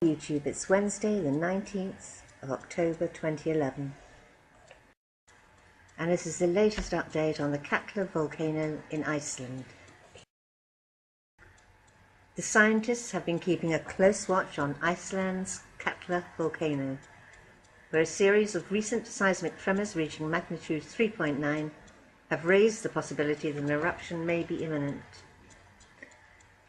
YouTube. It's Wednesday the 19th of October 2011 and this is the latest update on the KATLA volcano in Iceland. The scientists have been keeping a close watch on Iceland's KATLA volcano, where a series of recent seismic tremors reaching magnitude 3.9 have raised the possibility that an eruption may be imminent.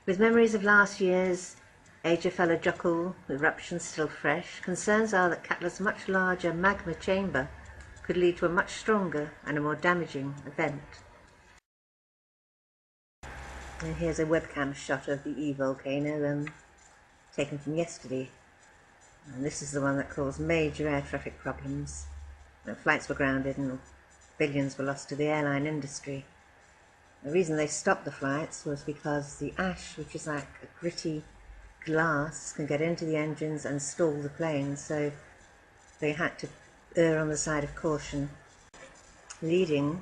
With memories of last year's Eyjafjallajökull eruption still fresh, concerns are that KATLA's much larger magma chamber could lead to a much stronger and a more damaging event. And here's a webcam shot of the volcano taken from yesterday. And this is the one that caused major air traffic problems. Flights were grounded and billions were lost to the airline industry. The reason they stopped the flights was because the ash, which is like a gritty glass, can get into the engines and stall the plane, so they had to err on the side of caution, leading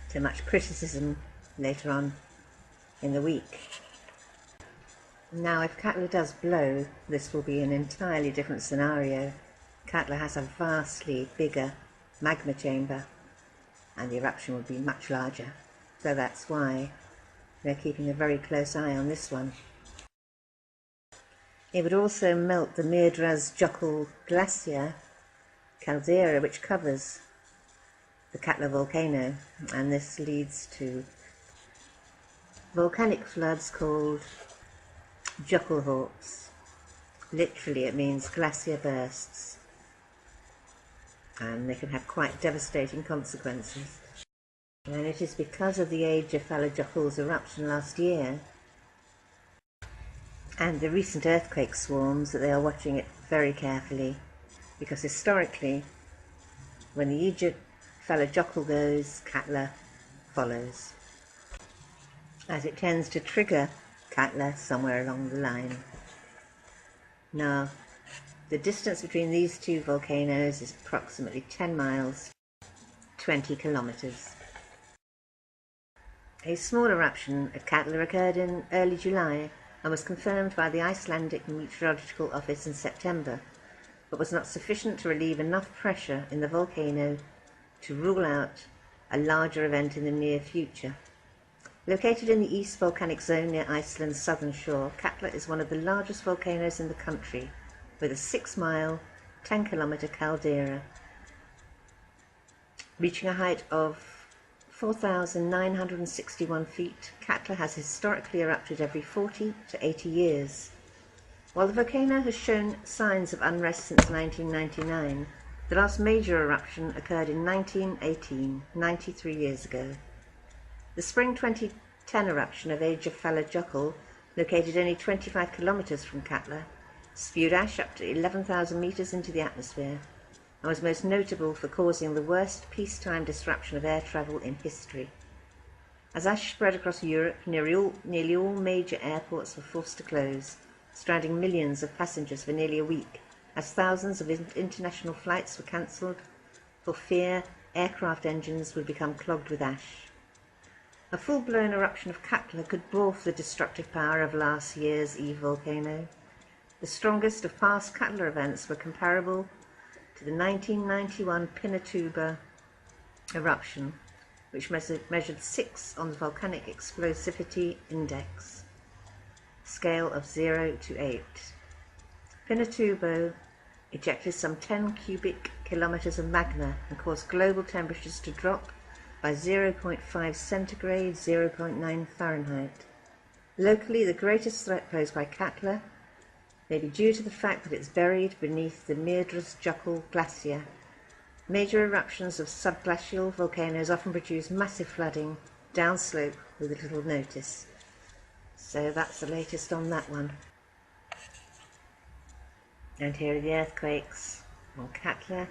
to much criticism later on in the week. Now, if KATLA does blow, this will be an entirely different scenario. KATLA has a vastly bigger magma chamber and the eruption would be much larger, so that's why they're keeping a very close eye on this one. It would also melt the Myrdalsjökull glacier caldera, which covers the KATLA volcano, and this leads to volcanic floods called Jökulhlaups. Literally it means glacier bursts, and they can have quite devastating consequences. And it is because of the Eyjafjallajökull's eruption last year and the recent earthquake swarms that they are watching it very carefully, because historically when the Eyjafjallajökull goes, KATLA follows, as it tends to trigger KATLA somewhere along the line. Now, the distance between these two volcanoes is approximately 10 miles, 20 kilometers. A small eruption at KATLA occurred in early July and was confirmed by the Icelandic Meteorological Office in September, but was not sufficient to relieve enough pressure in the volcano to rule out a larger event in the near future. Located in the East Volcanic Zone near Iceland's southern shore, KATLA is one of the largest volcanoes in the country, with a 6-mile, 10-kilometer caldera. Reaching a height of 4,961 feet, KATLA has historically erupted every 40 to 80 years. While the volcano has shown signs of unrest since 1999, the last major eruption occurred in 1918, 93 years ago. The spring 2010 eruption of Eyjafjallajökull, located only 25 kilometers from KATLA, spewed ash up to 11,000 meters into the atmosphere and was most notable for causing the worst peacetime disruption of air travel in history. As ash spread across Europe, nearly all major airports were forced to close, stranding millions of passengers for nearly a week, as thousands of international flights were cancelled for fear aircraft engines would become clogged with ash. A full-blown eruption of KATLA could dwarf the destructive power of last year's volcano. The strongest of past KATLA events were comparable to the 1991 Pinatubo eruption, which measured 6 on the Volcanic Explosivity Index, scale of 0 to 8. Pinatubo ejected some 10 cubic kilometers of magma and caused global temperatures to drop by 0.5 centigrade, 0.9 Fahrenheit. Locally, the greatest threat posed by KATLA may be due to the fact that it's buried beneath the Myrdalsjökull glacier. Major eruptions of subglacial volcanoes often produce massive flooding downslope with little notice. So that's the latest on that one. And here are the earthquakes on KATLA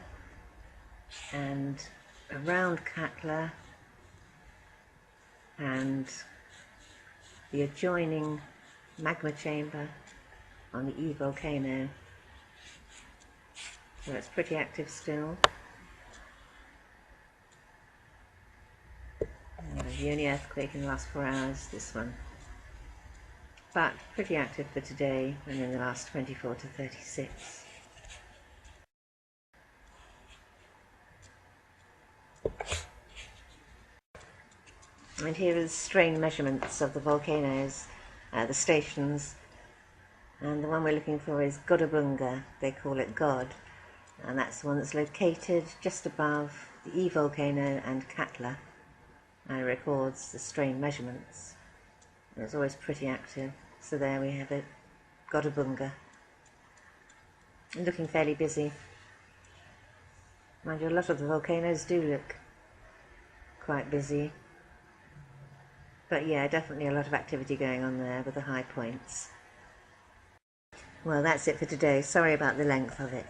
and around KATLA and the adjoining magma chamber on the volcano, where it's pretty active still. And the only earthquake in the last 4 hours, this one. but pretty active for today and in the last 24 to 36. And here are the strain measurements of the volcanoes, the stations, and the one we're looking for is Godabunga, they call it God, and that's the one that's located just above the E volcano and KATLA, and it records the strain measurements. And it's always pretty active, so there we have it, Godabunga. Looking fairly busy. Mind you, a lot of the volcanoes do look quite busy. But yeah, definitely a lot of activity going on there with the high points. Well, that's it for today. Sorry about the length of it.